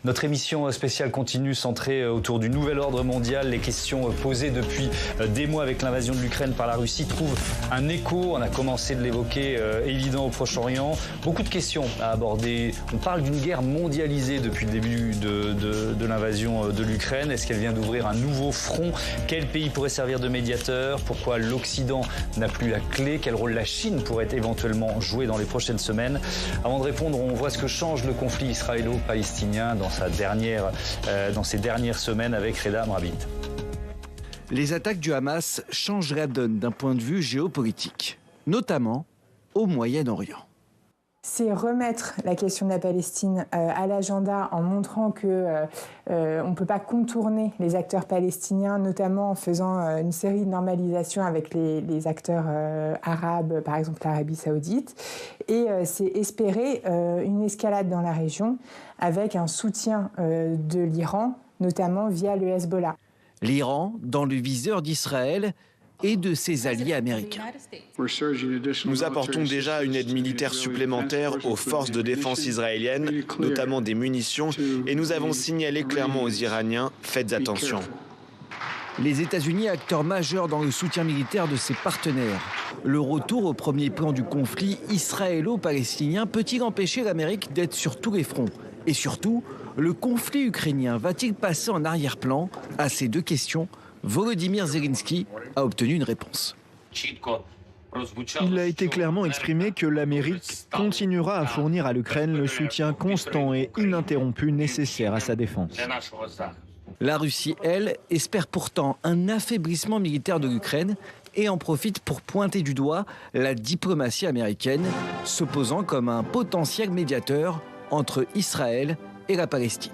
Notre émission spéciale continue centrée autour du nouvel ordre mondial. Les questions posées depuis des mois avec l'invasion de l'Ukraine par la Russie trouvent un écho. On a commencé de l'évoquer, évident au Proche-Orient. Beaucoup de questions à aborder. On parle d'une guerre mondialisée depuis le début de l'invasion de l'Ukraine. Est-ce qu'elle vient d'ouvrir un nouveau front? Quel pays pourrait servir de médiateur? Pourquoi l'Occident n'a plus la clé? Quel rôle la Chine pourrait éventuellement jouer dans les prochaines semaines? Avant de répondre, on voit ce que change le conflit israélo-palestinien dans ces dernières semaines avec Reda Amrabit. Les attaques du Hamas changent la donne d'un point de vue géopolitique, notamment au Moyen-Orient. C'est remettre la question de la Palestine à l'agenda en montrant que on ne peut pas contourner les acteurs palestiniens, notamment en faisant une série de normalisations avec les acteurs arabes, par exemple l'Arabie saoudite. Et c'est espérer une escalade dans la région avec un soutien de l'Iran, notamment via le Hezbollah. L'Iran dans le viseur d'Israël et de ses alliés américains. Nous apportons déjà une aide militaire supplémentaire aux forces de défense israéliennes, notamment des munitions, et nous avons signalé clairement aux Iraniens « faites attention ». Les États-Unis, acteurs majeurs dans le soutien militaire de ses partenaires. Le retour au premier plan du conflit israélo-palestinien peut-il empêcher l'Amérique d'être sur tous les fronts? Et surtout, le conflit ukrainien va-t-il passer en arrière-plan? À ces deux questions, Volodymyr Zelensky a obtenu une réponse. Il a été clairement exprimé que l'Amérique continuera à fournir à l'Ukraine le soutien constant et ininterrompu nécessaire à sa défense. La Russie, elle, espère pourtant un affaiblissement militaire de l'Ukraine et en profite pour pointer du doigt la diplomatie américaine, s'opposant comme un potentiel médiateur entre Israël et la Palestine.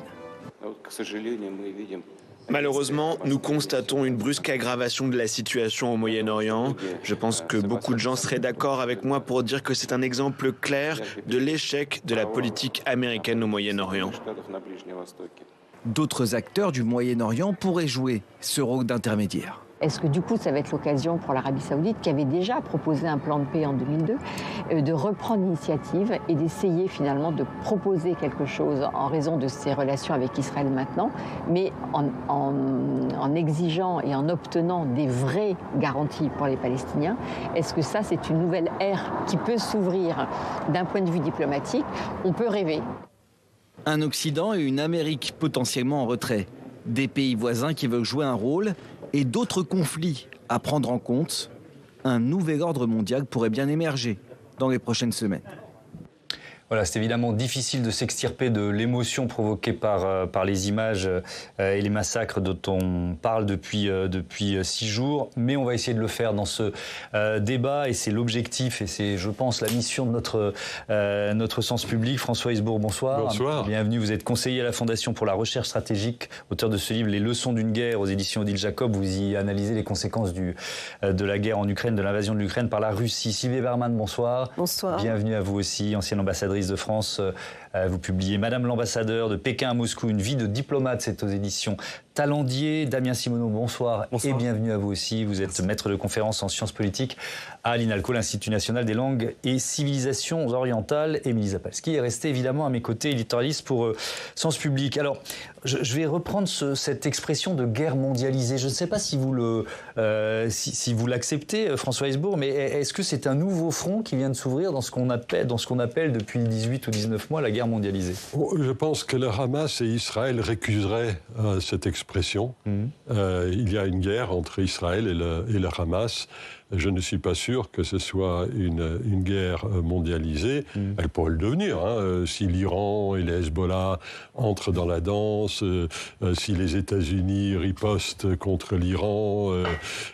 Malheureusement, nous constatons une brusque aggravation de la situation au Moyen-Orient. Je pense que beaucoup de gens seraient d'accord avec moi pour dire que c'est un exemple clair de l'échec de la politique américaine au Moyen-Orient. D'autres acteurs du Moyen-Orient pourraient jouer ce rôle d'intermédiaire. Est-ce que du coup, ça va être l'occasion pour l'Arabie saoudite, qui avait déjà proposé un plan de paix en 2002, de reprendre l'initiative et d'essayer finalement de proposer quelque chose en raison de ses relations avec Israël maintenant, mais en exigeant et en obtenant des vraies garanties pour les Palestiniens? Est-ce que ça, c'est une nouvelle ère qui peut s'ouvrir d'un point de vue diplomatique? On peut rêver. Un Occident et une Amérique potentiellement en retrait. Des pays voisins qui veulent jouer un rôle et d'autres conflits à prendre en compte. Un nouvel ordre mondial pourrait bien émerger dans les prochaines semaines. Voilà, c'est évidemment difficile de s'extirper de l'émotion provoquée par les images et les massacres dont on parle depuis 6 jours. Mais on va essayer de le faire dans ce débat et c'est l'objectif et c'est, je pense, la mission de notre sens public. François Hesbourg, bonsoir. Bonsoir. Bienvenue, vous êtes conseiller à la Fondation pour la recherche stratégique, auteur de ce livre « Les leçons d'une guerre » aux éditions Odile Jacob. Vous y analysez les conséquences de la guerre en Ukraine, de l'invasion de l'Ukraine par la Russie. Sylvie Berman, bonsoir. Bonsoir. Bienvenue à vous aussi, ancienne ambassadrice de France. Vous publiez Madame l'ambassadeur de Pékin à Moscou, une vie de diplomate, c'est aux éditions Talendier. Damien Simoneau, bonsoir. Et bienvenue à vous aussi. Vous êtes maître de conférence en sciences politiques à l'INALCO, l'Institut national des langues et civilisations orientales. Émilie Zapalski est restée évidemment à mes côtés, éditorialiste pour Sens Public. Alors, je vais reprendre cette expression de guerre mondialisée. Je ne sais pas si vous l'acceptez, François Hesbourg, mais est-ce que c'est un nouveau front qui vient de s'ouvrir dans ce qu'on appelle depuis 18 ou 19 mois la guerre mondialisée? Je pense que le Hamas et Israël récuseraient cette expression. Il y a une guerre entre Israël et le Hamas. Je ne suis pas sûr que ce soit une guerre mondialisée. Elle pourrait le devenir, si l'Iran et les Hezbollah entrent dans la danse, si les États-Unis ripostent contre l'Iran,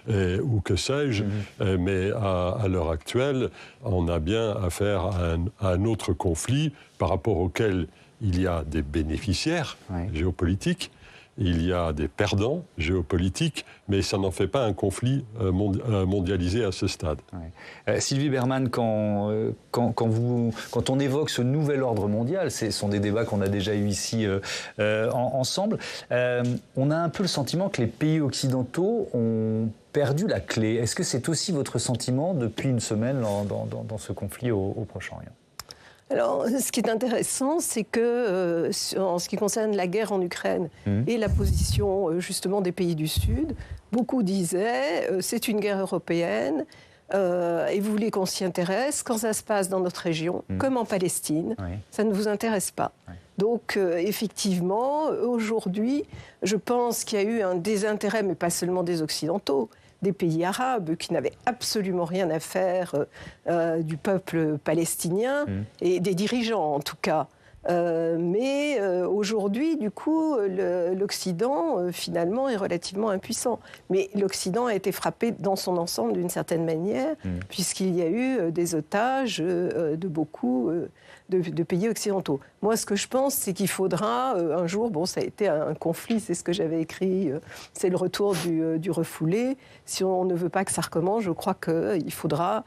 ou que sais-je. Mais à l'heure actuelle, on a bien affaire à un autre conflit par rapport auquel il y a des bénéficiaires géopolitiques, il y a des perdants géopolitiques, mais ça n'en fait pas un conflit mondialisé à ce stade. Sylvie Berman, quand on évoque ce nouvel ordre mondial, ce sont des débats qu'on a déjà eus ici ensemble, on a un peu le sentiment que les pays occidentaux ont perdu la clé. Est-ce que c'est aussi votre sentiment depuis une semaine dans ce conflit au Proche-Orient ? Alors, ce qui est intéressant, c'est que, en ce qui concerne la guerre en Ukraine et la position, justement, des pays du Sud, beaucoup disaient c'est une guerre européenne et vous voulez qu'on s'y intéresse. Quand ça se passe dans notre région, comme en Palestine, ça ne vous intéresse pas. Donc, effectivement, aujourd'hui, je pense qu'il y a eu un désintérêt, mais pas seulement des Occidentaux, des pays arabes qui n'avaient absolument rien à faire du peuple palestinien et des dirigeants en tout cas. Mais aujourd'hui, du coup, l'Occident, finalement, est relativement impuissant. Mais l'Occident a été frappé dans son ensemble d'une certaine manière, puisqu'il y a eu des otages de beaucoup de pays occidentaux. Moi, ce que je pense, c'est qu'il faudra un jour, bon, ça a été un conflit, c'est ce que j'avais écrit, c'est le retour du refoulé. Si on ne veut pas que ça recommence, je crois qu'il faudra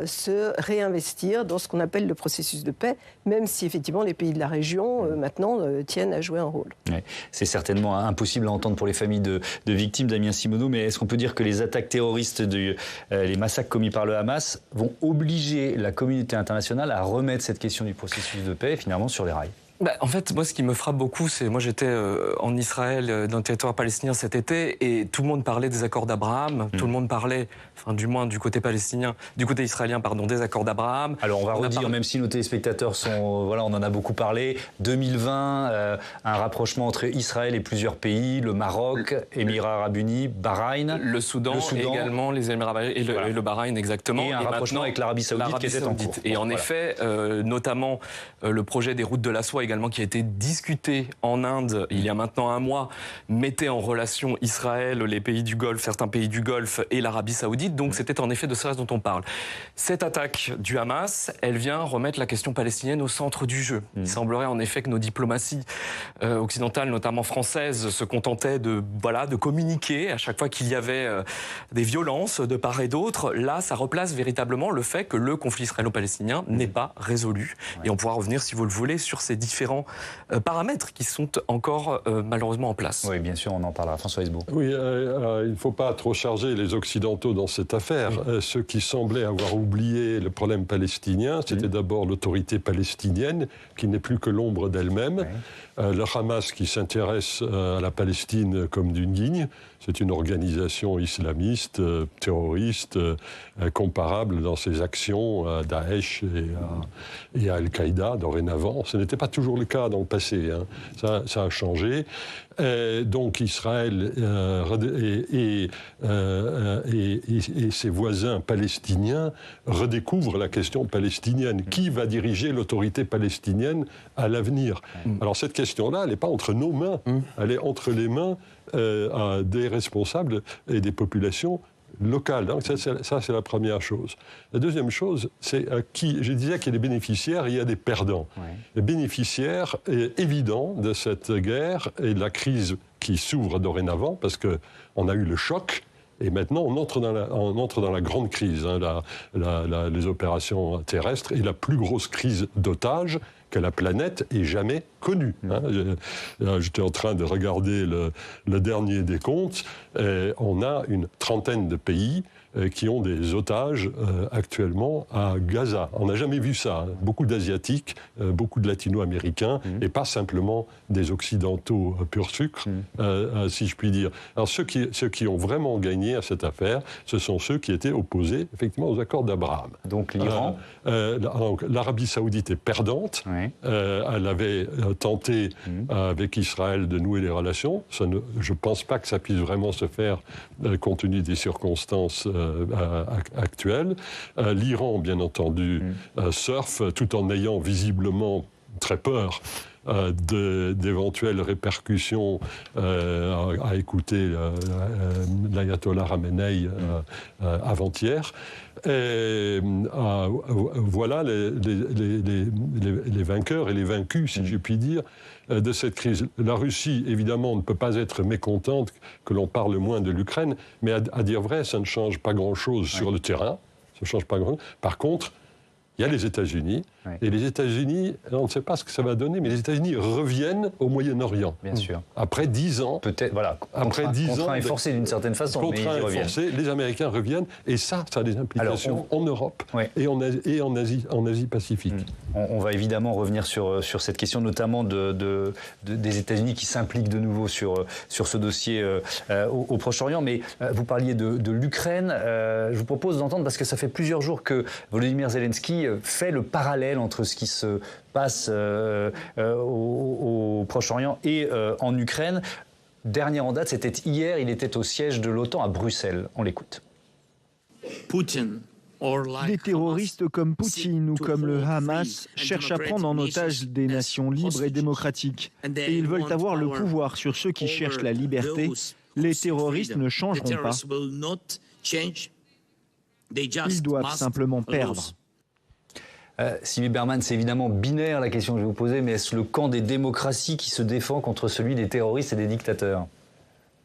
se réinvestir dans ce qu'on appelle le processus de paix, même si effectivement les pays de la région maintenant tiennent à jouer un rôle. Ouais, c'est certainement impossible à entendre pour les familles de victimes, Damien Simoneau, mais est-ce qu'on peut dire que les attaques terroristes, les massacres commis par le Hamas vont obliger la communauté internationale à remettre cette question du processus de paix finalement sur les rails ? En fait, moi, ce qui me frappe beaucoup, c'est... Moi, j'étais en Israël, dans le territoire palestinien cet été, et tout le monde parlait des accords d'Abraham. Tout le monde parlait, enfin, du moins du côté palestinien, du côté israélien, pardon, des accords d'Abraham. Alors, on va redire, même si nos téléspectateurs sont... voilà, on en a beaucoup parlé. 2020, un rapprochement entre Israël et plusieurs pays, le Maroc, Émirats Arabes Unis, Bahreïn. Le Soudan également, les Émirats Arabes Unis et le Bahreïn, exactement. Et un rapprochement avec l'Arabie Saoudite qui était en cours. Et en effet, notamment, le projet des routes de la soie également, qui a été discuté en Inde il y a maintenant un mois, mettait en relation Israël, les pays du Golfe, certains pays du Golfe et l'Arabie Saoudite. Donc c'était en effet de cela dont on parle. Cette attaque du Hamas, elle vient remettre la question palestinienne au centre du jeu. Il semblerait en effet que nos diplomaties occidentales, notamment françaises, se contentaient de communiquer à chaque fois qu'il y avait des violences de part et d'autre. Là, ça replace véritablement le fait que le conflit israélo-palestinien n'est pas résolu. Et on pourra revenir, si vous le voulez, sur ces différents paramètres qui sont encore malheureusement en place. Oui, bien sûr, on en parlera. François Hesbault. Oui, il ne faut pas trop charger les Occidentaux dans cette affaire. Ceux qui semblaient avoir oublié le problème palestinien, c'était d'abord l'autorité palestinienne, qui n'est plus que l'ombre d'elle-même. Le Hamas qui s'intéresse à la Palestine comme d'une guigne. C'est une organisation islamiste, terroriste, comparable dans ses actions à Daesh et à Al-Qaïda dorénavant. Ce n'était pas toujours le cas dans le passé. Ça a changé. Donc Israël et ses voisins palestiniens redécouvrent la question palestinienne. Qui va diriger l'autorité palestinienne à l'avenir ? Alors cette question-là, elle n'est pas entre nos mains, elle est entre les mains des responsables et des populations locales. Donc ça, c'est la première chose. La deuxième chose, c'est je disais qu'il y a des bénéficiaires et il y a des perdants. Les bénéficiaires évidents de cette guerre et de la crise qui s'ouvre dorénavant, parce qu'on a eu le choc, et maintenant on entre dans la grande crise, les opérations terrestres et la plus grosse crise d'otages que la planète ait jamais connue. J'étais en train de regarder le dernier décompte. On a une trentaine de pays qui ont des otages actuellement à Gaza. On n'a jamais vu ça. Beaucoup d'Asiatiques, beaucoup de Latino-Américains, et pas simplement des Occidentaux pur sucre, si je puis dire. Alors ceux qui ont vraiment gagné à cette affaire, ce sont ceux qui étaient opposés effectivement aux accords d'Abraham. Donc l'Iran l'Arabie Saoudite est perdante. Elle avait tenté avec Israël de nouer les relations. Je ne pense pas que ça puisse vraiment se faire compte tenu des circonstances actuelles. L'Iran, bien entendu, surfe tout en ayant visiblement très peur d'éventuelles répercussions à écouter l'ayatollah Khamenei avant-hier. Voilà les vainqueurs et les vaincus, si je puis dire, de cette crise. La Russie, évidemment, ne peut pas être mécontente que l'on parle moins de l'Ukraine, mais à dire vrai, ça ne change pas grand-chose sur le terrain. Ça ne change pas grand-chose. Par contre, il y a les États-Unis, Ouais. Et les États-Unis, on ne sait pas ce que ça va donner, mais les États-Unis reviennent au Moyen-Orient. Bien sûr. Après 10 ans. Peut-être, voilà. Après 10 ans. Contraint et forcé d'une certaine façon. Contraint et forcé, les Américains reviennent. Et ça a des implications en Europe et en Asie-Pacifique. On va évidemment revenir sur cette question, notamment des États-Unis qui s'impliquent de nouveau sur ce dossier au Proche-Orient. Mais vous parliez de l'Ukraine. Je vous propose d'entendre, parce que ça fait plusieurs jours que Volodymyr Zelensky fait le parallèle entre ce qui se passe au Proche-Orient et en Ukraine. Dernier en date, c'était hier, il était au siège de l'OTAN à Bruxelles. On l'écoute. Des terroristes comme Poutine ou comme le Hamas cherchent à prendre en otage des nations libres et démocratiques. Et ils veulent avoir le pouvoir sur ceux qui cherchent la liberté. Les terroristes ne changeront pas. Ils doivent simplement perdre. Sylvie Bermann, c'est évidemment binaire la question que je vais vous poser, mais est-ce le camp des démocraties qui se défend contre celui des terroristes et des dictateurs ?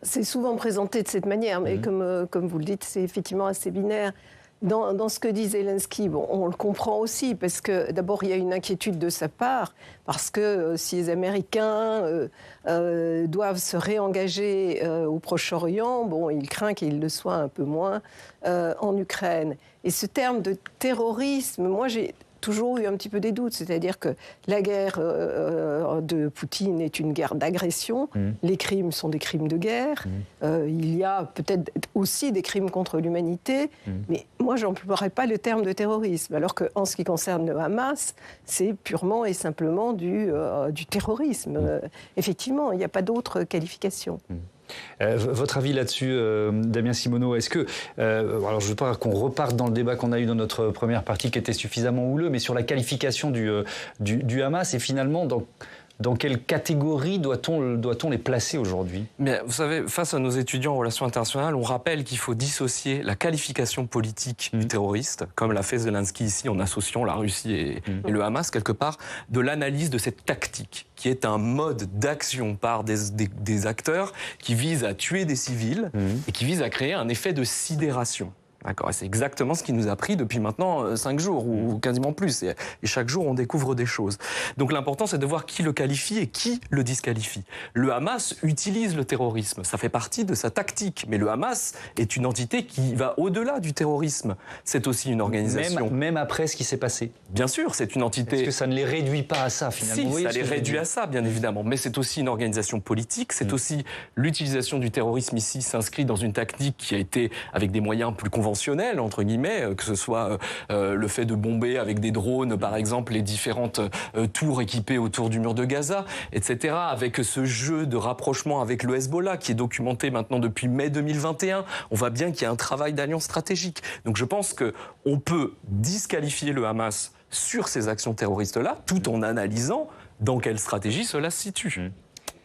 C'est souvent présenté de cette manière, mais comme vous le dites, c'est effectivement assez binaire. Dans ce que dit Zelensky, bon, on le comprend aussi, parce que d'abord, il y a une inquiétude de sa part, parce que si les Américains doivent se réengager au Proche-Orient, bon, il craint qu'ils le soient un peu moins en Ukraine. Et ce terme de terrorisme, moi, j'ai toujours eu un petit peu des doutes, c'est-à-dire que la guerre de Poutine est une guerre d'agression, les crimes sont des crimes de guerre, il y a peut-être aussi des crimes contre l'humanité, mais moi je n'emploierais pas le terme de terrorisme, alors qu'en ce qui concerne le Hamas, c'est purement et simplement du terrorisme. Effectivement, il n'y a pas d'autre qualification. Votre avis là-dessus, Damien Simoneau, est-ce que, alors je ne veux pas qu'on reparte dans le débat qu'on a eu dans notre première partie qui était suffisamment houleux, mais sur la qualification du Hamas et finalement dans quelle catégorie doit-on les placer aujourd'hui ? Mais vous savez, face à nos étudiants en relations internationales, on rappelle qu'il faut dissocier la qualification politique du terroriste, comme l'a fait Zelensky ici en associant la Russie et le Hamas quelque part, de l'analyse de cette tactique, qui est un mode d'action par des acteurs qui visent à tuer des civils et qui visent à créer un effet de sidération. D'accord, et c'est exactement ce qui nous a pris depuis maintenant 5 jours ou quasiment plus. Et chaque jour, on découvre des choses. Donc l'important, c'est de voir qui le qualifie et qui le disqualifie. Le Hamas utilise le terrorisme. Ça fait partie de sa tactique. Mais le Hamas est une entité qui va au-delà du terrorisme. C'est aussi une organisation. Même après ce qui s'est passé. Bien sûr, c'est une entité. Est-ce que ça ne les réduit pas à ça, finalement ? Si, ça les réduit à ça, bien évidemment. Mais c'est aussi une organisation politique. C'est aussi l'utilisation du terrorisme ici s'inscrit dans une tactique qui a été avec des moyens plus conventionnels, entre guillemets, que ce soit le fait de bomber avec des drones, par exemple, les différentes tours équipées autour du mur de Gaza, etc., avec ce jeu de rapprochement avec le Hezbollah qui est documenté maintenant depuis mai 2021. On voit bien qu'il y a un travail d'alliance stratégique. Donc je pense qu'on peut disqualifier le Hamas sur ces actions terroristes-là, tout en analysant dans quelle stratégie cela se situe.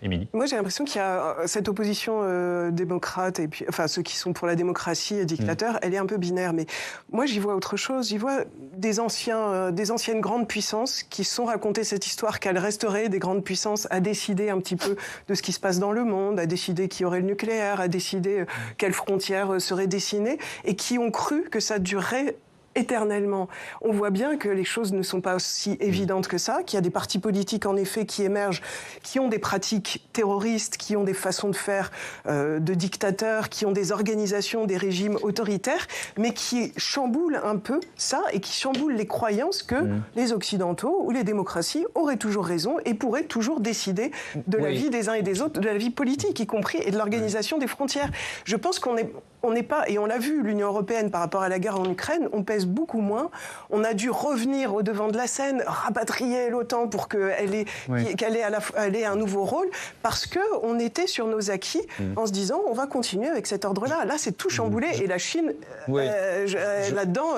Émilie. Moi, j'ai l'impression qu'il y a cette opposition démocrate et puis, enfin, ceux qui sont pour la démocratie et dictateurs, elle est un peu binaire. Mais moi, j'y vois autre chose. J'y vois des anciennes grandes puissances qui sont racontées cette histoire qu'elles resteraient des grandes puissances à décider un petit peu de ce qui se passe dans le monde, à décider qui aurait le nucléaire, à décider quelles frontières seraient dessinées et qui ont cru que ça durerait éternellement. On voit bien que les choses ne sont pas aussi évidentes que ça, qu'il y a des partis politiques en effet qui émergent, qui ont des pratiques terroristes, qui ont des façons de faire de dictateurs, qui ont des organisations, des régimes autoritaires, mais qui chamboulent un peu ça et qui chamboulent les croyances que les Occidentaux ou les démocraties auraient toujours raison et pourraient toujours décider de la vie des uns et des autres, de la vie politique y compris, et de l'organisation des frontières. Je pense qu'on n'est pas, et on l'a vu, l'Union européenne par rapport à la guerre en Ukraine, on pèse beaucoup moins. On a dû revenir au devant de la scène, rapatrier l'OTAN pour qu'elle ait un nouveau rôle, parce qu'on était sur nos acquis en se disant on va continuer avec cet ordre-là. Là, c'est tout chamboulé et la Chine, là-dedans,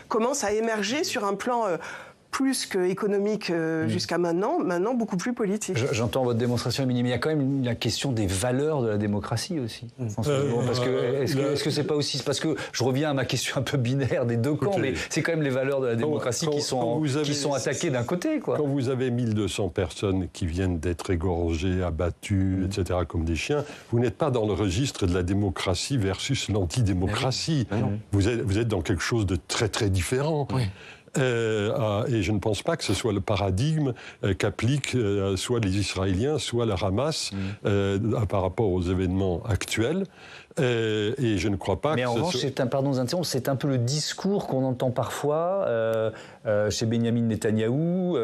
commence à émerger sur un plan plus qu'économique jusqu'à maintenant beaucoup plus politique. J'entends votre démonstration, Émilie, mais il y a quand même la question des valeurs de la démocratie aussi. Parce que est-ce que c'est pas aussi... Parce que je reviens à ma question un peu binaire des deux camps, mais c'est quand même les valeurs de la démocratie qui sont attaquées d'un côté, quoi. Quand vous avez 1200 personnes qui viennent d'être égorgées, abattues, etc., comme des chiens, vous n'êtes pas dans le registre de la démocratie versus l'antidémocratie. Vous êtes dans quelque chose de très, très différent. Et je ne pense pas que ce soit le paradigme qu'appliquent soit les Israéliens, soit le Hamas par rapport aux événements actuels. Et je ne crois pas Mais en revanche, pardon de vous interrompre, c'est un peu le discours qu'on entend parfois chez Benyamin Netanyahou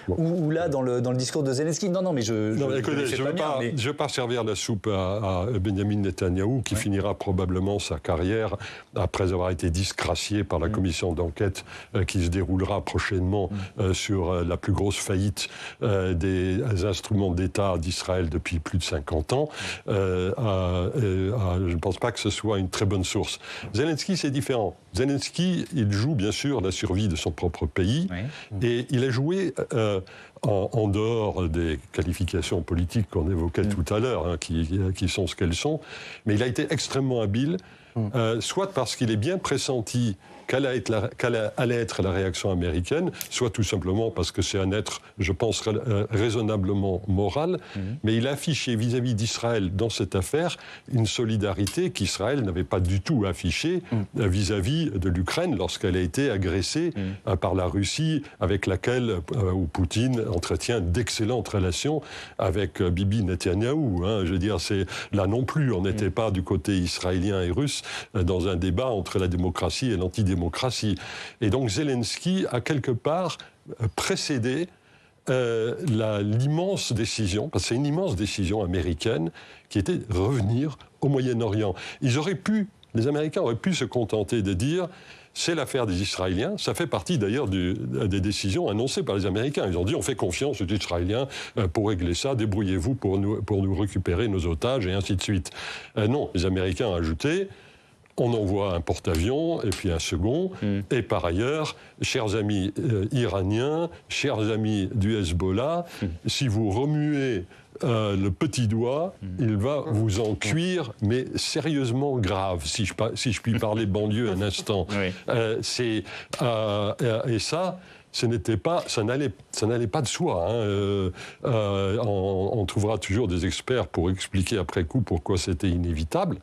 ou là dans le discours de Zelensky. Non, mais je ne veux pas servir la soupe à Benyamin Netanyahou qui finira probablement sa carrière après avoir été disgracié par la commission d'enquête qui se déroulera prochainement sur la plus grosse faillite des instruments d'État d'Israël depuis plus de 50 ans. Je ne pense pas que ce soit une très bonne source. Zelensky, c'est différent. Zelensky, il joue bien sûr la survie de son propre pays, et il a joué en dehors des qualifications politiques qu'on évoquait tout à l'heure, qui sont ce qu'elles sont, mais il a été extrêmement habile, soit parce qu'il est bien pressenti quelle allait être la réaction américaine, soit tout simplement parce que c'est un être, je pense, raisonnablement moral, mais il a affiché vis-à-vis d'Israël dans cette affaire une solidarité qu'Israël n'avait pas du tout affichée vis-à-vis de l'Ukraine lorsqu'elle a été agressée par la Russie, avec laquelle Poutine entretient d'excellentes relations avec Bibi Netanyahou. Je veux dire, là non plus, on n'était pas du côté israélien et russe dans un débat entre la démocratie et l'antidémocratie. Et donc Zelensky a quelque part précédé l'immense décision, parce que c'est une immense décision américaine, qui était de revenir au Moyen-Orient. Les Américains auraient pu se contenter de dire c'est l'affaire des Israéliens. Ça fait partie d'ailleurs des décisions annoncées par les Américains. Ils ont dit on fait confiance aux Israéliens pour régler ça, débrouillez-vous pour nous récupérer nos otages et ainsi de suite. Non, les Américains ont ajouté on envoie un porte-avions et puis un second. Et par ailleurs, chers amis iraniens, chers amis du Hezbollah, si vous remuez le petit doigt, il va vous en cuire, mais sérieusement grave, si je puis parler banlieue un instant. Et ça... ça n'allait pas de soi. On trouvera toujours des experts pour expliquer après coup pourquoi c'était inévitable.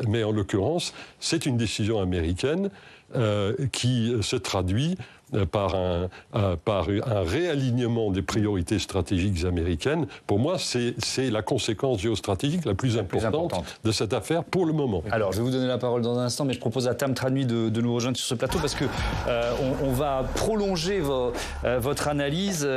Mais en l'occurrence, c'est une décision américaine qui se traduit par un réalignement des priorités stratégiques américaines. Pour moi, c'est la conséquence géostratégique la plus importante de cette affaire pour le moment. Alors, je vais vous donner la parole dans un instant, mais je propose à Tam Tranui de nous rejoindre sur ce plateau parce que on va prolonger votre analyse,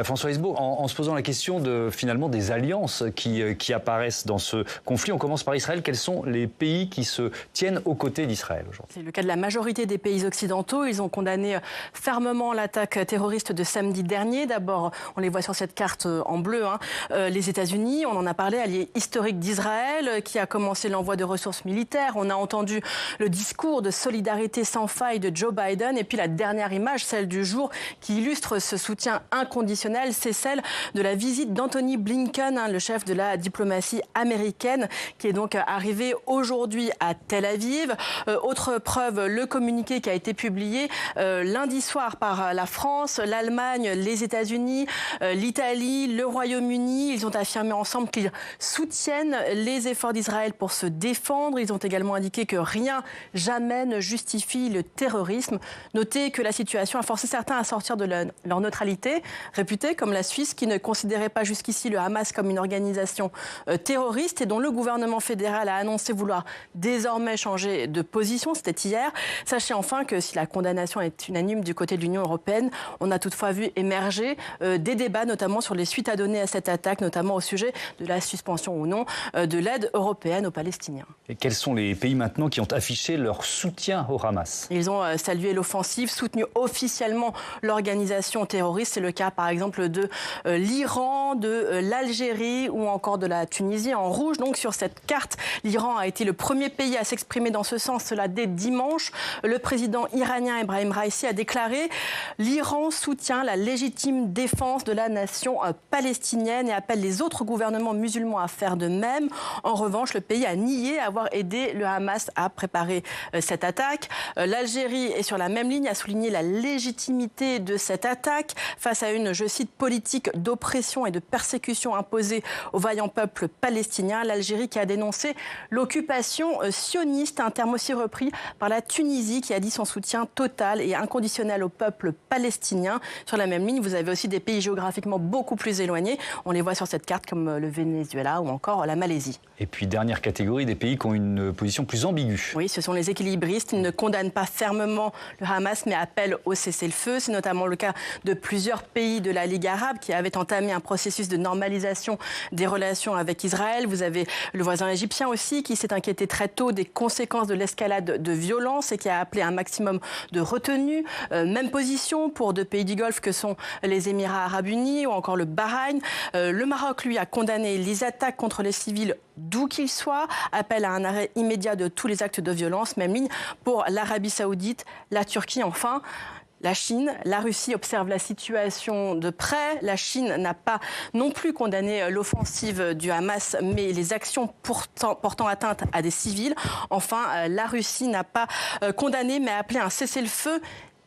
François Hesbault, en se posant la question finalement des alliances qui apparaissent dans ce conflit. On commence par Israël. Quels sont les pays qui se tiennent aux côtés d'Israël aujourd'hui ? C'est le cas de la majorité des pays occidentaux. Ils ont condamné fermement l'attaque terroriste de samedi dernier. D'abord, on les voit sur cette carte en bleu, les États-Unis, on en a parlé, allié historique d'Israël, qui a commencé l'envoi de ressources militaires. On a entendu le discours de solidarité sans faille de Joe Biden. Et puis la dernière image, celle du jour, qui illustre ce soutien inconditionnel, c'est celle de la visite d'Anthony Blinken, le chef de la diplomatie américaine, qui est donc arrivé aujourd'hui à Tel Aviv. Autre preuve, le communiqué qui a été publié lundi soir par la France, l'Allemagne, les États-Unis, l'Italie, le Royaume-Uni. Ils ont affirmé ensemble qu'ils soutiennent les efforts d'Israël pour se défendre. Ils ont également indiqué que rien, jamais ne justifie le terrorisme. Notez que la situation a forcé certains à sortir de leur neutralité, réputée comme la Suisse, qui ne considérait pas jusqu'ici le Hamas comme une organisation terroriste et dont le gouvernement fédéral a annoncé vouloir désormais changer de position. C'était hier. Sachez enfin que si la condamnation est unanime du côté de l'Union européenne, on a toutefois vu émerger des débats, notamment sur les suites à donner à cette attaque, notamment au sujet de la suspension ou non de l'aide européenne aux Palestiniens. Et quels sont les pays maintenant qui ont affiché leur soutien au Hamas ? Ils ont salué l'offensive, soutenu officiellement l'organisation terroriste. C'est le cas par exemple de l'Iran, de l'Algérie ou encore de la Tunisie. En rouge, donc sur cette carte, l'Iran a été le premier pays à s'exprimer dans ce sens, cela dès dimanche. Le président iranien Ebrahim Raïssi a déclaré « L'Iran soutient la légitime défense de la nation palestinienne et appelle les autres gouvernements musulmans à faire de même ». En revanche, le pays a nié avoir aidé le Hamas à préparer cette attaque. L'Algérie est sur la même ligne, a souligné la légitimité de cette attaque face à une, je cite, politique d'oppression et de persécution imposée au vaillant peuple palestinien. L'Algérie qui a dénoncé l'occupation sioniste, un terme aussi repris par la Tunisie qui a dit son soutien total et inconditionnel inconditionnelle au peuple palestinien. Sur la même ligne, vous avez aussi des pays géographiquement beaucoup plus éloignés. On les voit sur cette carte comme le Venezuela ou encore la Malaisie. Et puis, dernière catégorie, des pays qui ont une position plus ambiguë. Oui, ce sont les équilibristes. Ils ne condamnent pas fermement le Hamas, mais appellent au cessez-le-feu. C'est notamment le cas de plusieurs pays de la Ligue arabe qui avaient entamé un processus de normalisation des relations avec Israël. Vous avez le voisin égyptien aussi qui s'est inquiété très tôt des conséquences de l'escalade de violence et qui a appelé un maximum de retenue. Même position pour deux pays du Golfe que sont les Émirats arabes unis ou encore le Bahreïn. Le Maroc, lui, a condamné les attaques contre les civils d'où qu'ils soient, appelle à un arrêt immédiat de tous les actes de violence, même ligne pour l'Arabie saoudite, la Turquie enfin. La Chine, la Russie observe la situation de près. La Chine n'a pas non plus condamné l'offensive du Hamas, mais les actions portant atteinte à des civils. Enfin, la Russie n'a pas condamné, mais a appelé un cessez-le-feu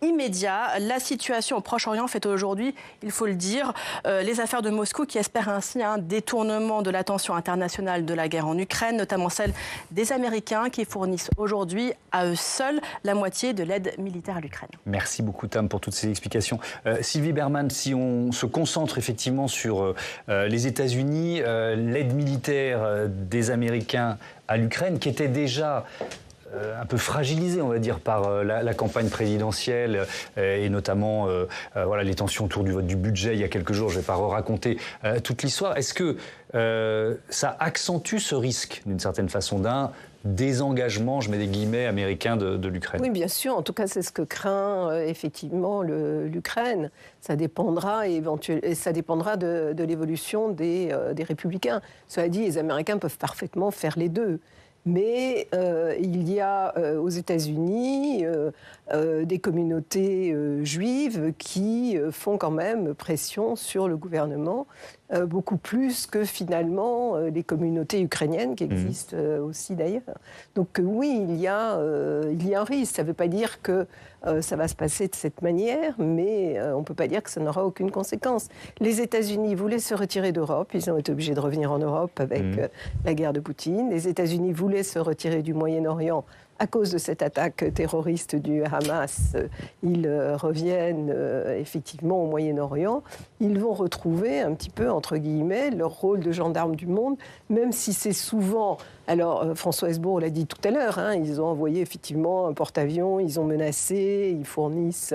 immédiat. La situation au Proche-Orient fait aujourd'hui, il faut le dire, les affaires de Moscou qui espèrent ainsi un détournement de l'attention internationale de la guerre en Ukraine, notamment celle des Américains qui fournissent aujourd'hui à eux seuls la moitié de l'aide militaire à l'Ukraine. Merci beaucoup Tam pour toutes ces explications. Sylvie Bermann, si on se concentre effectivement sur les États-Unis, l'aide militaire des Américains à l'Ukraine qui était déjà un peu fragilisé, on va dire, par la campagne présidentielle et notamment les tensions autour du vote du budget il y a quelques jours. Je ne vais pas raconter toute l'histoire. Est-ce que ça accentue ce risque, d'une certaine façon, d'un désengagement, je mets des guillemets, américain de l'Ukraine? Oui, bien sûr. En tout cas, c'est ce que craint effectivement l'Ukraine. Ça dépendra de l'évolution des républicains. Cela dit, les Américains peuvent parfaitement faire les deux. Mais il y a aux États-Unis des communautés juives qui font quand même pression sur le gouvernement, beaucoup plus que finalement les communautés ukrainiennes qui existent aussi d'ailleurs. Donc oui, il y a un risque. Ça ne veut pas dire que ça va se passer de cette manière, mais on ne peut pas dire que ça n'aura aucune conséquence. Les États-Unis voulaient se retirer d'Europe, ils ont été obligés de revenir en Europe avec la guerre de Poutine. Les États-Unis voulaient se retirer du Moyen-Orient à cause de cette attaque terroriste du Hamas. Ils reviennent effectivement au Moyen-Orient. Ils vont retrouver un petit peu, entre guillemets, leur rôle de gendarme du monde, même si c'est souvent... Alors, François Hesbourg l'a dit tout à l'heure, ils ont envoyé effectivement un porte-avions, ils ont menacé, ils fournissent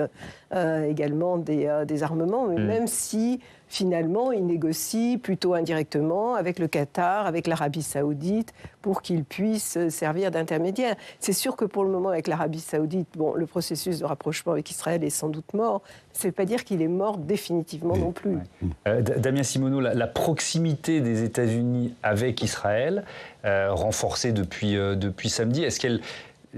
également des armements, mais même si... Finalement, ils négocient plutôt indirectement avec le Qatar, avec l'Arabie saoudite, pour qu'ils puissent servir d'intermédiaire. C'est sûr que pour le moment, avec l'Arabie saoudite, le processus de rapprochement avec Israël est sans doute mort. Ça ne veut pas dire qu'il est mort définitivement non plus. Damien Simoneau, la proximité des États-Unis avec Israël, renforcée depuis samedi, est-ce qu'elle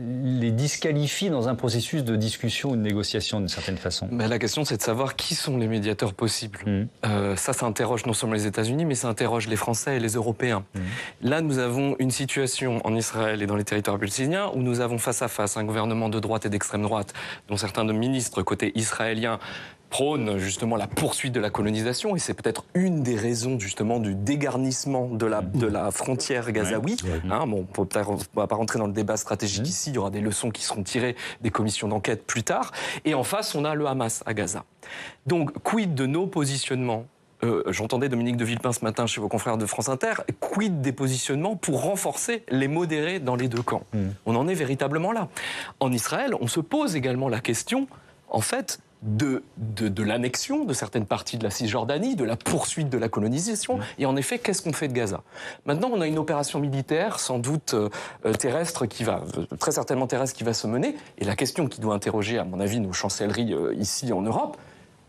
les disqualifie dans un processus de discussion ou de négociation d'une certaine façon? La question, c'est de savoir qui sont les médiateurs possibles. Ça interroge non seulement les États-Unis, mais ça interroge les Français et les Européens. Là, nous avons une situation en Israël et dans les territoires palestiniens où nous avons face à face un gouvernement de droite et d'extrême droite, dont certains de ministres côté israélien prône justement la poursuite de la colonisation, et c'est peut-être une des raisons justement du dégarnissement de la frontière gazaoui. On ne va pas rentrer dans le débat stratégique ici, il y aura des leçons qui seront tirées des commissions d'enquête plus tard. Et en face, on a le Hamas à Gaza. Donc, quid de nos positionnements? J'entendais Dominique de Villepin ce matin chez vos confrères de France Inter, quid des positionnements pour renforcer les modérés dans les deux camps? On en est véritablement là. En Israël, on se pose également la question, en fait, de l'annexion de certaines parties de la Cisjordanie, de la poursuite de la colonisation. Et en effet, qu'est-ce qu'on fait de Gaza? Maintenant, on a une opération militaire, sans doute terrestre, très certainement terrestre, qui va se mener. Et la question qui doit interroger, à mon avis, nos chancelleries ici en Europe,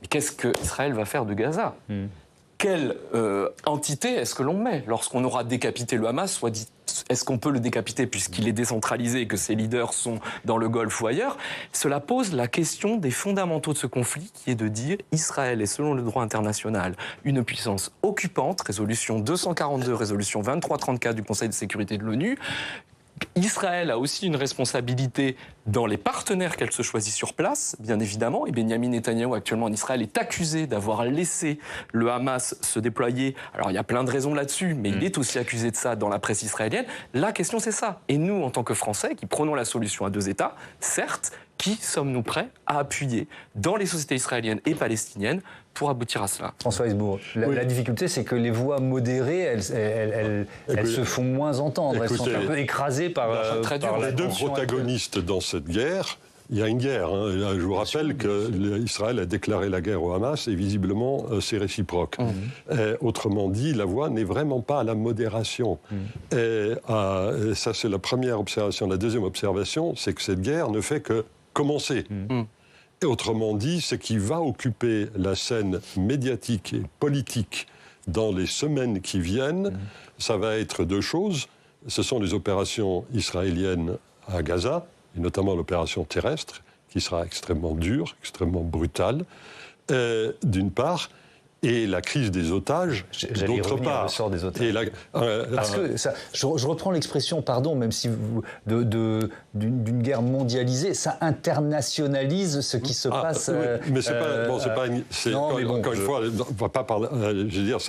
mais qu'est-ce qu'Israël va faire de Gaza? Quelle entité est-ce que l'on met lorsqu'on aura décapité le Hamas? Soit dit, est-ce qu'on peut le décapiter puisqu'il est décentralisé et que ses leaders sont dans le Golfe ou ailleurs? Cela pose la question des fondamentaux de ce conflit, qui est de dire Israël est, selon le droit international, une puissance occupante, résolution 242, résolution 2334 du Conseil de sécurité de l'ONU. Israël a aussi une responsabilité dans les partenaires qu'elle se choisit sur place, bien évidemment. Et Benyamin Netanyahou, actuellement en Israël, est accusé d'avoir laissé le Hamas se déployer. Alors, il y a plein de raisons là-dessus, mais il est aussi accusé de ça dans la presse israélienne. La question, c'est ça. Et nous, en tant que Français, qui prenons la solution à deux États, certes, qui sommes-nous prêts à appuyer dans les sociétés israéliennes et palestiniennes pour aboutir à cela? François Hesbourg, la difficulté, c'est que les voix modérées, elles se font moins entendre. Elles sont un peu écrasées par les deux protagonistes dans cette guerre. Il y a une guerre. Je vous rappelle qu'Israël a déclaré la guerre au Hamas et visiblement c'est réciproque. Autrement dit, la voie n'est vraiment pas à la modération. Ça, c'est la première observation. La deuxième observation, c'est que cette guerre ne fait que commencer. Et autrement dit, ce qui va occuper la scène médiatique et politique dans les semaines qui viennent, ça va être deux choses. Ce sont les opérations israéliennes à Gaza, et notamment l'opération terrestre, qui sera extrêmement dure, extrêmement brutale, d'une part, et la crise des otages, d'autre part. Le sort des otages. Parce que je reprends l'expression, pardon, même si d'une guerre mondialisée, ça internationalise ce qui se passe. Oui, mais c'est pas encore une fois, on va pas parler. Je veux dire,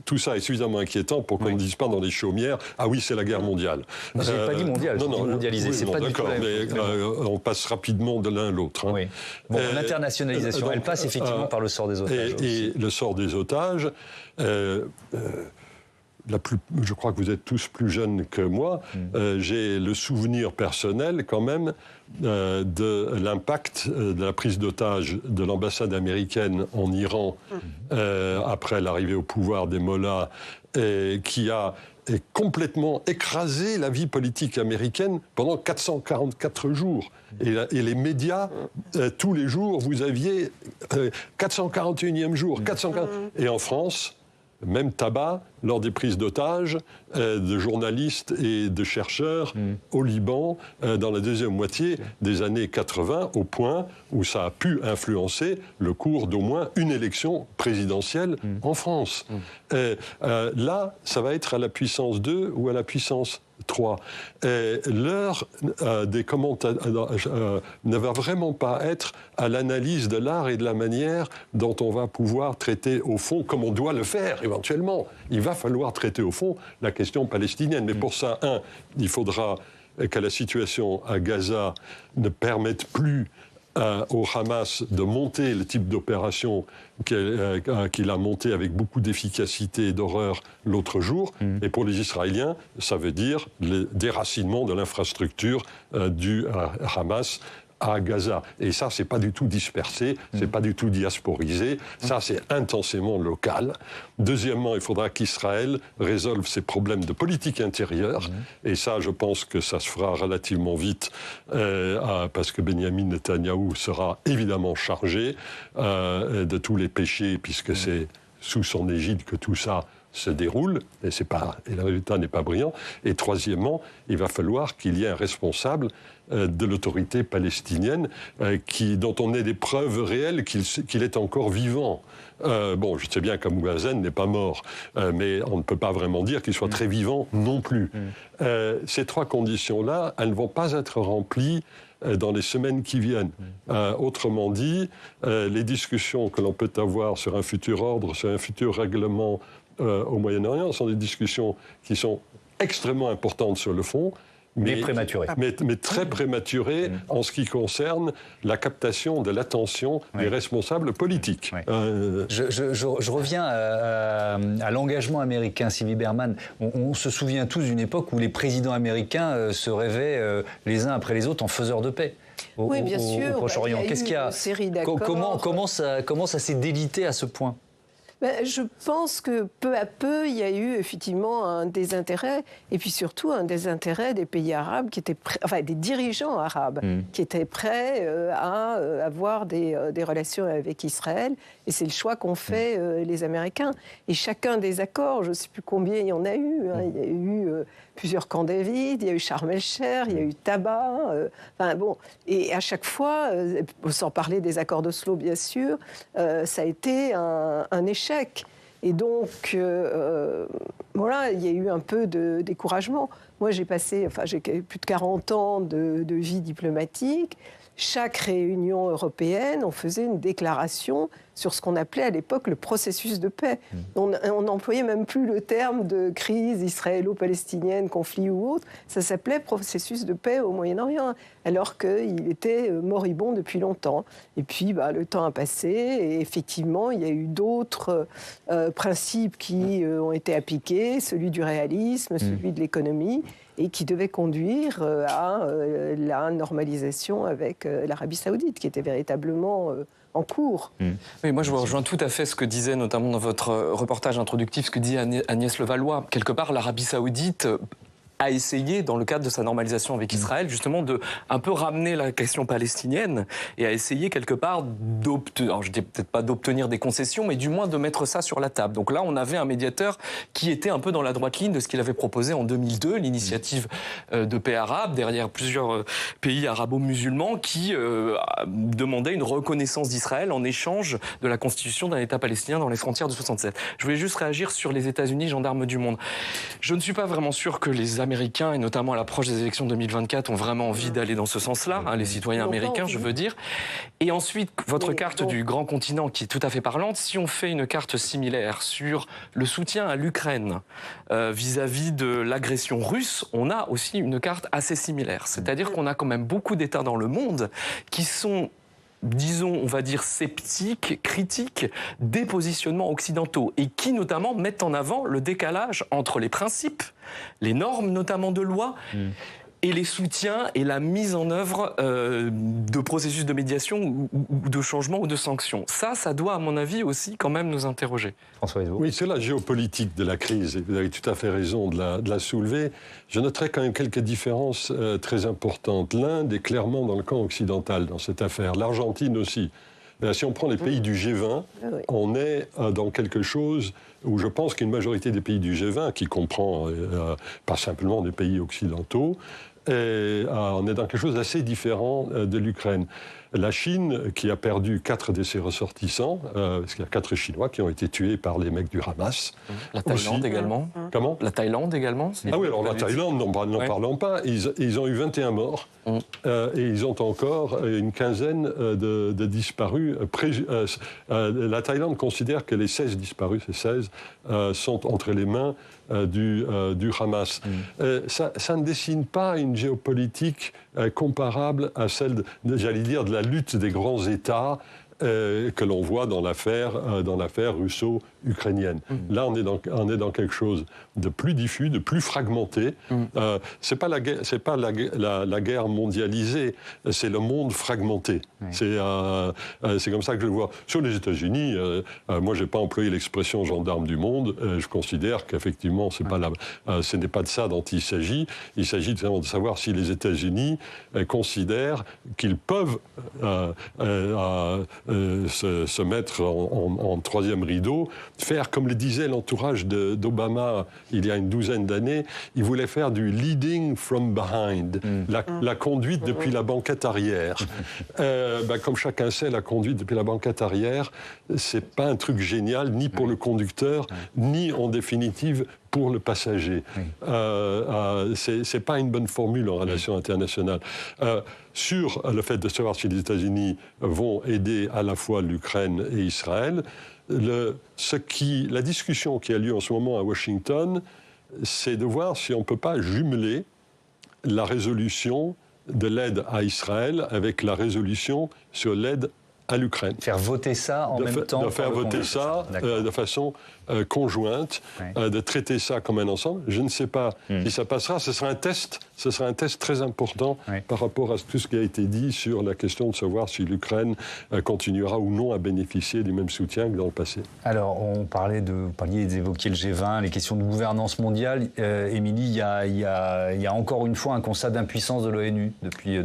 tout ça est suffisamment inquiétant pour qu'on ne dise pas dans les chaumières, ah oui, c'est la guerre mondiale. Je n'ai pas dit mondiale, j'ai dit mondialisée. Oui, c'est pas du tout la même chose. On passe rapidement de l'un à l'autre. Oui. Bon, l'internationalisation, elle passe effectivement par le sort des otages. Et le sort des otages, je crois que vous êtes tous plus jeunes que moi, j'ai le souvenir personnel quand même de l'impact de la prise d'otages de l'ambassade américaine en Iran après l'arrivée au pouvoir des mollahs, qui a complètement écrasé la vie politique américaine pendant 444 jours. Et les médias, tous les jours, vous aviez 441e jour, 440... Et en France, même tabac, lors des prises d'otages de journalistes et de chercheurs au Liban dans la deuxième moitié des années 80, au point où ça a pu influencer le cours d'au moins une élection présidentielle en France. Là, ça va être à la puissance 2 ou à la puissance 3. L'heure des commentateurs ne va vraiment pas être à l'analyse de l'art et de la manière dont on va pouvoir traiter au fond, comme on doit le faire éventuellement. Il va falloir traiter au fond la question palestinienne. Mais pour ça, il faudra que la situation à Gaza ne permette plus au Hamas de monter le type d'opération qu'il a monté avec beaucoup d'efficacité et d'horreur l'autre jour. Et pour les Israéliens, ça veut dire le déracinement de l'infrastructure du Hamas à Gaza. Et ça, c'est pas du tout dispersé, c'est pas du tout diasporisé, ça, c'est intensément local. Deuxièmement, il faudra qu'Israël résolve ses problèmes de politique intérieure, et ça, je pense que ça se fera relativement vite, parce que Benjamin Netanyahou sera évidemment chargé de tous les péchés, puisque c'est sous son égide que tout ça se déroule, et le résultat n'est pas brillant. Et troisièmement, il va falloir qu'il y ait un responsable de l'autorité palestinienne dont on ait des preuves réelles qu'il est encore vivant. Bon, je sais bien qu'Abou Mazen n'est pas mort, mais on ne peut pas vraiment dire qu'il soit très vivant non plus. Ces trois conditions-là, elles ne vont pas être remplies dans les semaines qui viennent. Autrement dit, les discussions que l'on peut avoir sur un futur ordre, sur un futur règlement au Moyen-Orient sont des discussions qui sont extrêmement importantes sur le fond, mais prématurées. Mais très prématurées en ce qui concerne la captation de l'attention des responsables politiques. Je reviens à l'engagement américain, Sylvie Berman. On se souvient tous d'une époque où les présidents américains se rêvaient les uns après les autres en faiseurs de paix. Oui, bien sûr. Au Proche-Orient. Qu'est-ce qu'il y a ? Comment ça s'est délité à ce point ? Je pense que peu à peu, il y a eu effectivement un désintérêt, et puis surtout un désintérêt des pays arabes qui étaient des dirigeants arabes qui étaient prêts à avoir des relations avec Israël. Et c'est le choix qu'ont fait les Américains. Et chacun des accords, je ne sais plus combien il y en a eu. Il y a eu plusieurs camps David, il y a eu Sharm el-Sheikh, il y a eu Taba. Et à chaque fois, sans parler des accords d'Oslo, bien sûr, ça a été un échec. Et donc, voilà, il y a eu un peu de découragement. Moi, j'ai plus de 40 ans de vie diplomatique. Chaque réunion européenne, on faisait une déclaration sur ce qu'on appelait à l'époque le processus de paix. On n'employait même plus le terme de crise israélo-palestinienne, conflit ou autre. Ça s'appelait processus de paix au Moyen-Orient, alors qu'il était moribond depuis longtemps. Et puis, le temps a passé et effectivement, il y a eu d'autres principes qui ont été appliqués, celui du réalisme, celui de l'économie, et qui devait conduire à la normalisation avec l'Arabie saoudite, qui était véritablement en cours. Oui, moi je vous rejoins tout à fait ce que disait notamment dans votre reportage introductif, ce que dit Agnès Levallois. Quelque part, l'Arabie saoudite a essayé, dans le cadre de sa normalisation avec Israël, justement de un peu ramener la question palestinienne et a essayé quelque part d'obtenir, je dis peut-être pas d'obtenir des concessions, mais du moins de mettre ça sur la table. Donc là, on avait un médiateur qui était un peu dans la droite ligne de ce qu'il avait proposé en 2002, l'initiative de paix arabe, derrière plusieurs pays arabo-musulmans qui demandaient une reconnaissance d'Israël en échange de la constitution d'un État palestinien dans les frontières de 67. Je voulais juste réagir sur les États-Unis, gendarmes du monde. Je ne suis pas vraiment sûr que les Américains, et notamment à l'approche des élections 2024, ont vraiment envie d'aller dans ce sens-là, les citoyens américains, je veux dire. Et ensuite, votre carte du grand continent, qui est tout à fait parlante, si on fait une carte similaire sur le soutien à l'Ukraine vis-à-vis de l'agression russe, on a aussi une carte assez similaire. C'est-à-dire qu'on a quand même beaucoup d'États dans le monde qui sont, disons, on va dire sceptiques, critiques des positionnements occidentaux et qui notamment mettent en avant le décalage entre les principes, les normes notamment de loi et les soutiens et la mise en œuvre de processus de médiation ou de changement ou de sanctions. Ça doit à mon avis aussi quand même nous interroger. François Hezot. Oui, c'est la géopolitique de la crise, et vous avez tout à fait raison de la soulever. Je noterai quand même quelques différences très importantes. L'Inde est clairement dans le camp occidental dans cette affaire, l'Argentine aussi. Si on prend les pays du G20, on est dans quelque chose où je pense qu'une majorité des pays du G20, qui comprend pas simplement des pays occidentaux, on est dans quelque chose d'assez différent de l'Ukraine. La Chine, qui a perdu 4 de ses ressortissants, parce qu'il y a 4 Chinois qui ont été tués par les mecs du Hamas. La Thaïlande également. Comment ? La Thaïlande également. Ah oui, alors la Thaïlande, n'en parlons pas. Ils ont eu 21 morts et ils ont encore une quinzaine de disparus. La Thaïlande considère que les 16 disparus, ces 16, sont entre les mains du Hamas. Ça ne dessine pas une géopolitique comparable à celle, j'allais dire, de la lutte des grands États que l'on voit dans l'affaire russo-ukrainienne. Là, on est dans quelque chose de plus diffus, de plus fragmenté. C'est pas la guerre mondialisée, c'est le monde fragmenté. C'est comme ça que je le vois. Sur les États-Unis, moi, j'ai pas employé l'expression gendarme du monde. Je considère qu'effectivement, ce n'est pas de ça dont il s'agit. Il s'agit vraiment de savoir si les États-Unis considèrent qu'ils peuvent se mettre en troisième rideau, faire, comme le disait l'entourage d'Obama il y a une douzaine d'années, il voulait faire du leading from behind, la conduite depuis la banquette arrière. Comme chacun sait, la conduite depuis la banquette arrière, c'est pas un truc génial, ni pour le conducteur, ni en définitive pour le passager. C'est pas une bonne formule en relation internationale. Sur le fait de savoir si les États-Unis vont aider à la fois l'Ukraine et Israël, la discussion qui a lieu en ce moment à Washington, c'est de voir si on ne peut pas jumeler la résolution de l'aide à Israël avec la résolution sur l'aide à l'Ukraine. Faire voter ça en même temps. De faire voter ça de façon conjointe, de traiter ça comme un ensemble. Je ne sais pas si ça passera. Ce sera un test très important par rapport à tout ce qui a été dit sur la question de savoir si l'Ukraine continuera ou non à bénéficier du même soutien que dans le passé. Alors, vous évoquiez le G20, les questions de gouvernance mondiale. Émilie, il y a encore une fois un constat d'impuissance de l'ONU depuis.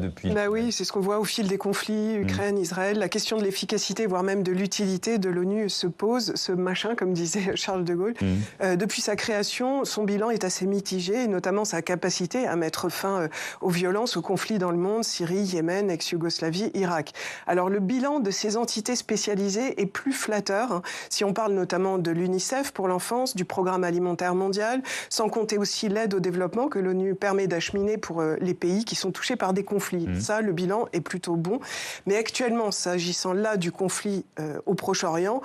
Oui, c'est ce qu'on voit au fil des conflits, Ukraine, Israël. La question question de l'efficacité, voire même de l'utilité de l'ONU se pose, ce machin, comme disait Charles de Gaulle. Depuis sa création, son bilan est assez mitigé, et notamment sa capacité à mettre fin aux violences, aux conflits dans le monde, Syrie, Yémen, ex-Yougoslavie, Irak. Alors le bilan de ces entités spécialisées est plus flatteur, hein, si on parle notamment de l'UNICEF pour l'enfance, du Programme alimentaire mondial, sans compter aussi l'aide au développement que l'ONU permet d'acheminer pour les pays qui sont touchés par des conflits. Ça, le bilan est plutôt bon. Mais actuellement, s'agissant là du conflit au Proche-Orient,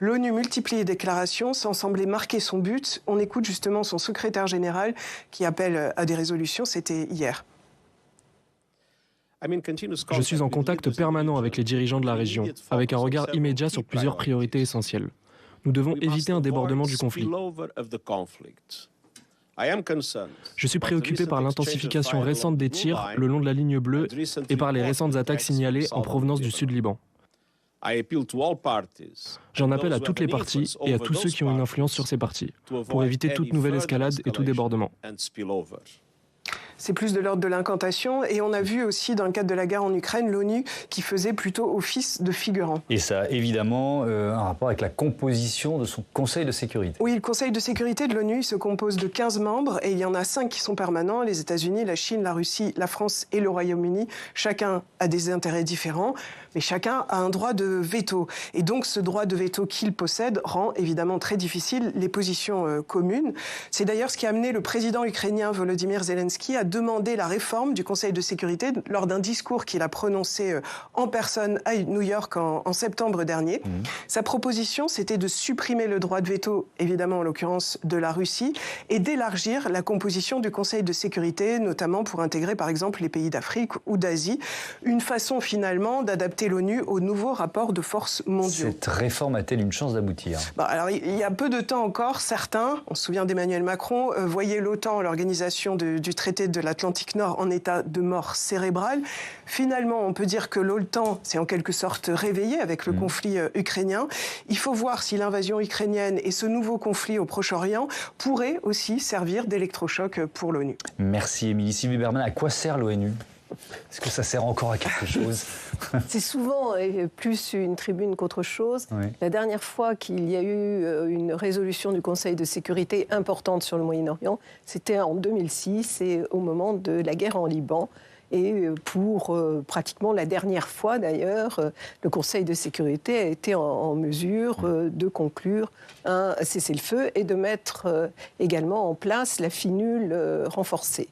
l'ONU multiplie les déclarations sans sembler marquer son but. On écoute justement son secrétaire général qui appelle à des résolutions. C'était hier. Je suis en contact permanent avec les dirigeants de la région, avec un regard immédiat sur plusieurs priorités essentielles. Nous devons éviter un débordement du conflit. Je suis préoccupé par l'intensification récente des tirs le long de la ligne bleue et par les récentes attaques signalées en provenance du sud Liban. J'en appelle à toutes les parties et à tous ceux qui ont une influence sur ces parties, pour éviter toute nouvelle escalade et tout débordement. C'est plus de l'ordre de l'incantation. Et on a vu aussi, dans le cadre de la guerre en Ukraine, l'ONU qui faisait plutôt office de figurant. Et ça a évidemment un rapport avec la composition de son Conseil de sécurité. Oui, le Conseil de sécurité de l'ONU se compose de 15 membres et il y en a 5 qui sont permanents, les États-Unis, la Chine, la Russie, la France et le Royaume-Uni. Chacun a des intérêts différents, mais chacun a un droit de veto. Et donc ce droit de veto qu'il possède rend évidemment très difficile les positions communes. C'est d'ailleurs ce qui a amené le président ukrainien Volodymyr Zelensky à demander la réforme du Conseil de sécurité lors d'un discours qu'il a prononcé en personne à New York en septembre dernier. Sa proposition, c'était de supprimer le droit de veto, évidemment en l'occurrence de la Russie, et d'élargir la composition du Conseil de sécurité, notamment pour intégrer par exemple les pays d'Afrique ou d'Asie. Une façon finalement d'adapter l'ONU aux nouveaux rapports de force mondiaux. Cette réforme a-t-elle une chance d'aboutir ? Alors, il y a peu de temps encore, certains, on se souvient d'Emmanuel Macron, voyaient l'OTAN, l'organisation du traité de l'Atlantique Nord, en état de mort cérébrale. Finalement, on peut dire que l'OTAN s'est en quelque sorte réveillée avec le conflit ukrainien. Il faut voir si l'invasion ukrainienne et ce nouveau conflit au Proche-Orient pourraient aussi servir d'électrochoc pour l'ONU. Merci Émilie. Sylvie Berman, à quoi sert l'ONU ? Est-ce que ça sert encore à quelque chose ? C'est souvent plus une tribune qu'autre chose. Oui. La dernière fois qu'il y a eu une résolution du Conseil de sécurité importante sur le Moyen-Orient, c'était en 2006 et au moment de la guerre en Liban. Et pour pratiquement la dernière fois, d'ailleurs, le Conseil de sécurité a été en mesure de conclure un cessez-le-feu et de mettre également en place la finule renforcée.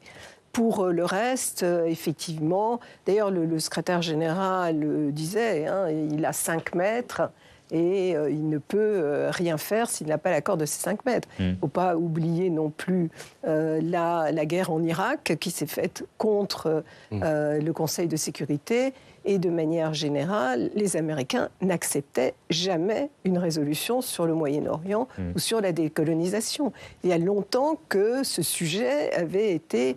Pour le reste, effectivement, d'ailleurs le secrétaire général disait, il a 5 mètres et il ne peut rien faire s'il n'a pas l'accord de ces 5 mètres. Il ne faut pas oublier non plus la guerre en Irak qui s'est faite contre le Conseil de sécurité. Et de manière générale, les Américains n'acceptaient jamais une résolution sur le Moyen-Orient ou sur la décolonisation. Il y a longtemps que ce sujet avait été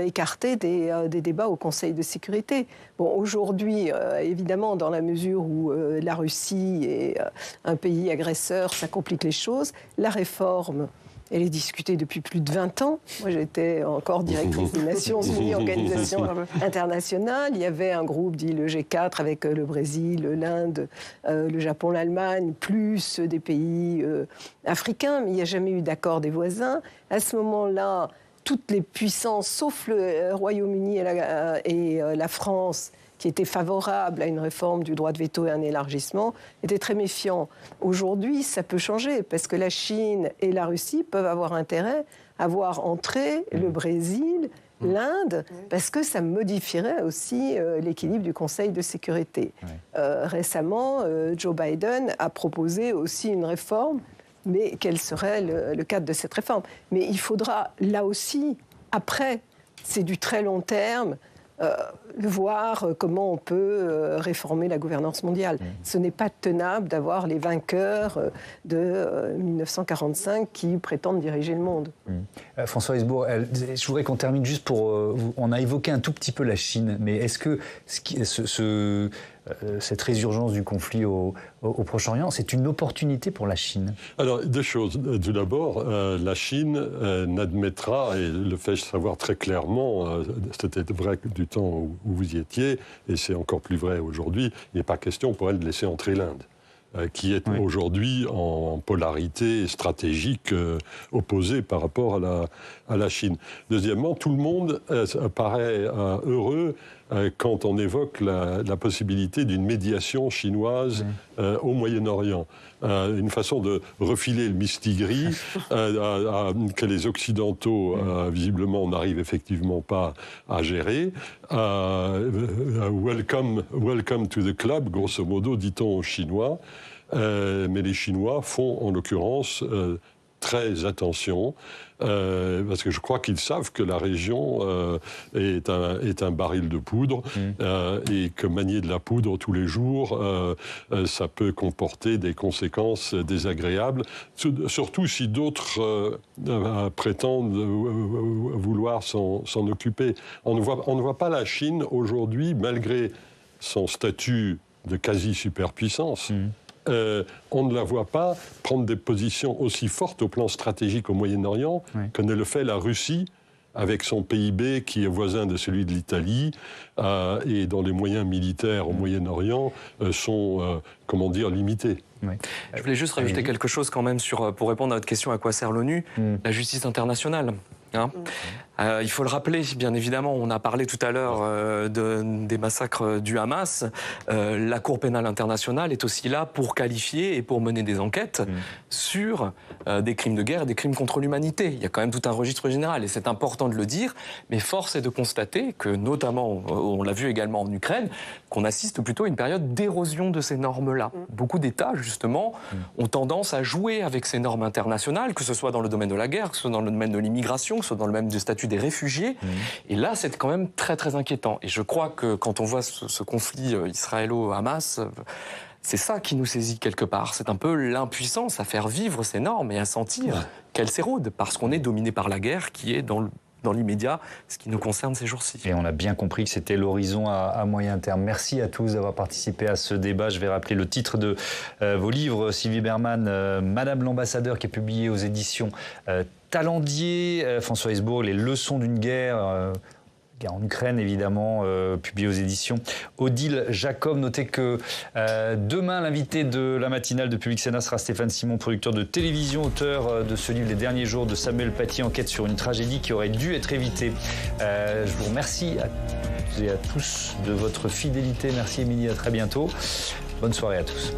écarté des débats au Conseil de sécurité. Bon, aujourd'hui, évidemment, dans la mesure où la Russie est un pays agresseur, ça complique les choses. La réforme, elle est discutée depuis plus de 20 ans. Moi, j'étais encore directrice des Nations Unies, organisation internationale. Il y avait un groupe dit le G4 avec le Brésil, l'Inde, le Japon, l'Allemagne, plus des pays africains. Mais il n'y a jamais eu d'accord des voisins. À ce moment-là, toutes les puissances, sauf le Royaume-Uni et la France, qui étaient favorables à une réforme du droit de veto et un élargissement, étaient très méfiants. Aujourd'hui, ça peut changer, parce que la Chine et la Russie peuvent avoir intérêt à voir entrer le Brésil, l'Inde, parce que ça modifierait aussi l'équilibre du Conseil de sécurité. Récemment, Joe Biden a proposé aussi une réforme, mais quel serait le cadre de cette réforme ? Mais il faudra, là aussi, après, c'est du très long terme, voir comment on peut réformer la gouvernance mondiale. Ce n'est pas tenable d'avoir les vainqueurs de 1945 qui prétendent diriger le monde. François Hesbourg, je voudrais qu'on termine juste pour... on a évoqué un tout petit peu la Chine, mais est-ce que cette résurgence du conflit au Proche-Orient, c'est une opportunité pour la Chine? Alors, deux choses. Tout d'abord, la Chine n'admettra, et le fait savoir très clairement, c'était vrai du temps où vous y étiez, et c'est encore plus vrai aujourd'hui, il n'est pas question pour elle de laisser entrer l'Inde, qui est aujourd'hui en polarité stratégique opposée par rapport à la Chine. Deuxièmement, tout le monde paraît heureux quand on évoque la possibilité d'une médiation chinoise au Moyen-Orient. Une façon de refiler le mistigris que les Occidentaux, visiblement, n'arrivent effectivement pas à gérer. Welcome to the club, grosso modo, dit-on aux Chinois. Mais les Chinois font, en l'occurrence, très attention, parce que je crois qu'ils savent que la région est un baril de poudre, et que manier de la poudre tous les jours, ça peut comporter des conséquences désagréables, surtout si d'autres prétendent vouloir s'en occuper. On ne voit pas la Chine aujourd'hui, malgré son statut de quasi-superpuissance, on ne la voit pas prendre des positions aussi fortes au plan stratégique au Moyen-Orient que ne le fait la Russie, avec son PIB qui est voisin de celui de l'Italie, et dont les moyens militaires au Moyen-Orient sont, limités. Oui. Je voulais juste rajouter quelque chose quand même pour répondre à votre question, à quoi sert l'ONU? La justice internationale. Il faut le rappeler, bien évidemment, on a parlé tout à l'heure des massacres du Hamas. La Cour pénale internationale est aussi là pour qualifier et pour mener des enquêtes sur des crimes de guerre, des crimes contre l'humanité. Il y a quand même tout un registre général et c'est important de le dire, mais force est de constater que, notamment, on l'a vu également en Ukraine, qu'on assiste plutôt à une période d'érosion de ces normes-là. Beaucoup d'États, justement, ont tendance à jouer avec ces normes internationales, que ce soit dans le domaine de la guerre, que ce soit dans le domaine de l'immigration, que ce soit dans le domaine du statut des réfugiés. Et là, c'est quand même très, très inquiétant. Et je crois que quand on voit ce conflit israélo-Hamas, c'est ça qui nous saisit quelque part. C'est un peu l'impuissance à faire vivre ces normes et à sentir qu'elles s'érodent, parce qu'on est dominé par la guerre qui est dans l'immédiat, ce qui nous concerne ces jours-ci. Et on a bien compris que c'était l'horizon à moyen terme. Merci à tous d'avoir participé à ce débat. Je vais rappeler le titre de vos livres, Sylvie Bermann, Madame l'ambassadeur, qui est publié aux éditions Talendier, François Hesbourg, Les leçons d'une guerre en Ukraine, évidemment, publié aux éditions Odile Jacob. Notez que demain, l'invité de la matinale de Public Sénat sera Stéphane Simon, producteur de télévision, auteur de ce livre Les derniers jours de Samuel Paty, enquête sur une tragédie qui aurait dû être évitée. Je vous remercie à toutes et à tous de votre fidélité. Merci Émilie, à très bientôt. Bonne soirée à tous.